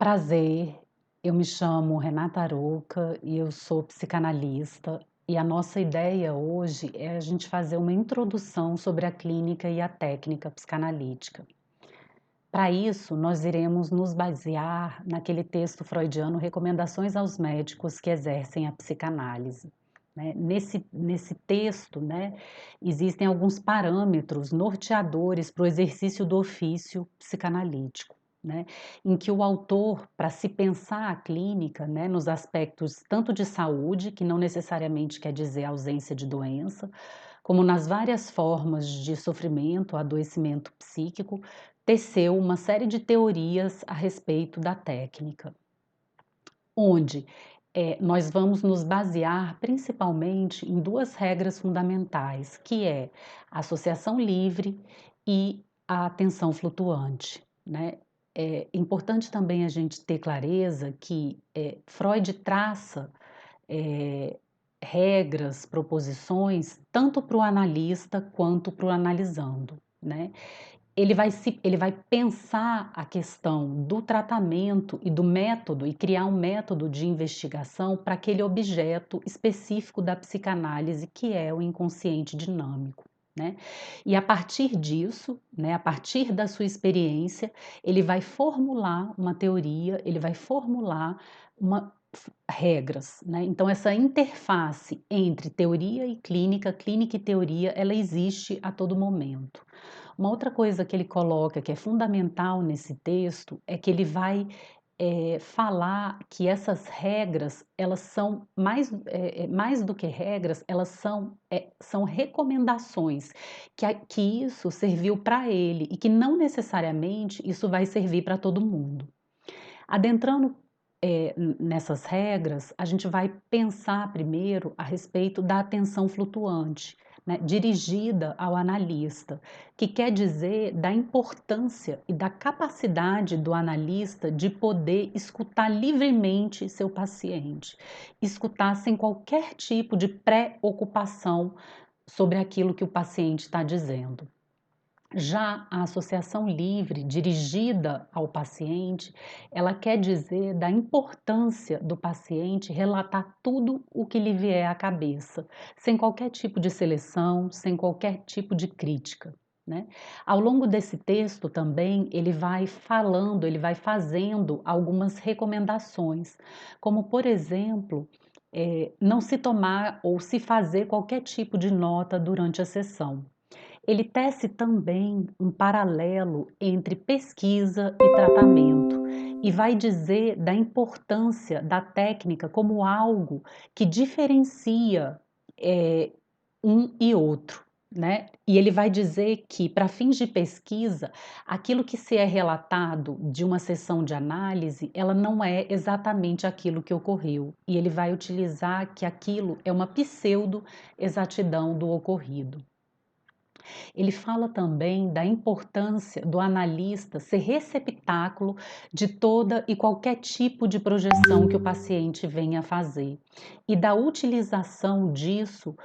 Prazer, eu me chamo Renata Arouca e eu sou psicanalista. E a nossa ideia hoje é a gente fazer uma introdução sobre a clínica e a técnica psicanalítica. Para isso, nós iremos nos basear naquele texto freudiano Recomendações aos Médicos que Exercem a Psicanálise. Nesse texto, existem alguns parâmetros norteadores para o exercício do ofício psicanalítico, em que o autor, para se pensar a clínica, nos aspectos tanto de saúde, que não necessariamente quer dizer ausência de doença, como nas várias formas de sofrimento, adoecimento psíquico, teceu uma série de teorias a respeito da técnica, onde nós vamos nos basear principalmente em duas regras fundamentais, que é a associação livre e a atenção flutuante, É importante também a gente ter clareza que Freud traça regras, proposições, tanto para o analista quanto para o analisando, ele vai pensar a questão do tratamento e do método e criar um método de investigação para aquele objeto específico da psicanálise que é o inconsciente dinâmico. E a partir disso, a partir da sua experiência, ele vai formular uma teoria, ele vai formular regras. Então, essa interface entre teoria e clínica, clínica e teoria, ela existe a todo momento. Uma outra coisa que ele coloca que é fundamental nesse texto é que ele vai falar que essas regras, elas são mais do que regras, elas são recomendações, que isso serviu para ele e que não necessariamente isso vai servir para todo mundo. Adentrando nessas regras, a gente vai pensar primeiro a respeito da atenção flutuante, dirigida ao analista, que quer dizer da importância e da capacidade do analista de poder escutar livremente seu paciente, escutar sem qualquer tipo de preocupação sobre aquilo que o paciente está dizendo. Já a associação livre, dirigida ao paciente, ela quer dizer da importância do paciente relatar tudo o que lhe vier à cabeça, sem qualquer tipo de seleção, sem qualquer tipo de crítica. Ao longo desse texto também, ele vai falando, ele vai fazendo algumas recomendações, como por exemplo, não se tomar ou se fazer qualquer tipo de nota durante a sessão. Ele tece também um paralelo entre pesquisa e tratamento e vai dizer da importância da técnica como algo que diferencia um e outro. E ele vai dizer que, para fins de pesquisa, aquilo que se é relatado de uma sessão de análise, ela não é exatamente aquilo que ocorreu. E ele vai utilizar que aquilo é uma pseudo-exatidão do ocorrido. Ele fala também da importância do analista ser receptáculo de toda e qualquer tipo de projeção que o paciente venha a fazer e da utilização disso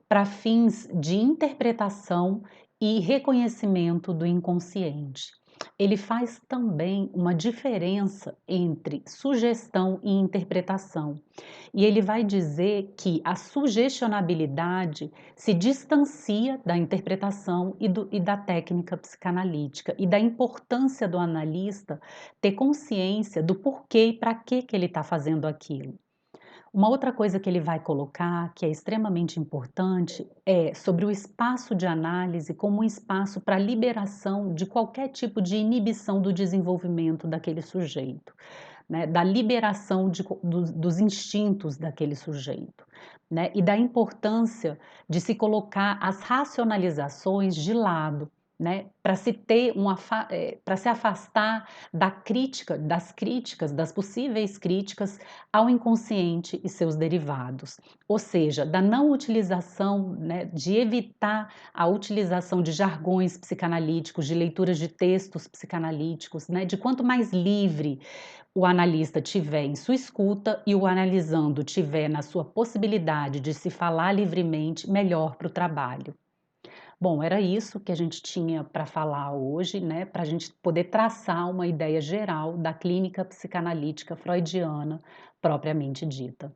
para fins de interpretação e reconhecimento do inconsciente. Ele faz também uma diferença entre sugestão e interpretação. E ele vai dizer que a sugestionabilidade se distancia da interpretação e da técnica psicanalítica e da importância do analista ter consciência do porquê e para que ele está fazendo aquilo. Uma outra coisa que ele vai colocar, que é extremamente importante, é sobre o espaço de análise como um espaço para liberação de qualquer tipo de inibição do desenvolvimento daquele sujeito, da liberação dos instintos daquele sujeito, e da importância de se colocar as racionalizações de lado, para se ter para se afastar das críticas, das possíveis críticas ao inconsciente e seus derivados, ou seja, da não utilização, de evitar a utilização de jargões psicanalíticos, de leituras de textos psicanalíticos, de quanto mais livre o analista tiver em sua escuta e o analisando tiver na sua possibilidade de se falar livremente, melhor para o trabalho. Bom, era isso que a gente tinha para falar hoje, né, para a gente poder traçar uma ideia geral da clínica psicanalítica freudiana propriamente dita.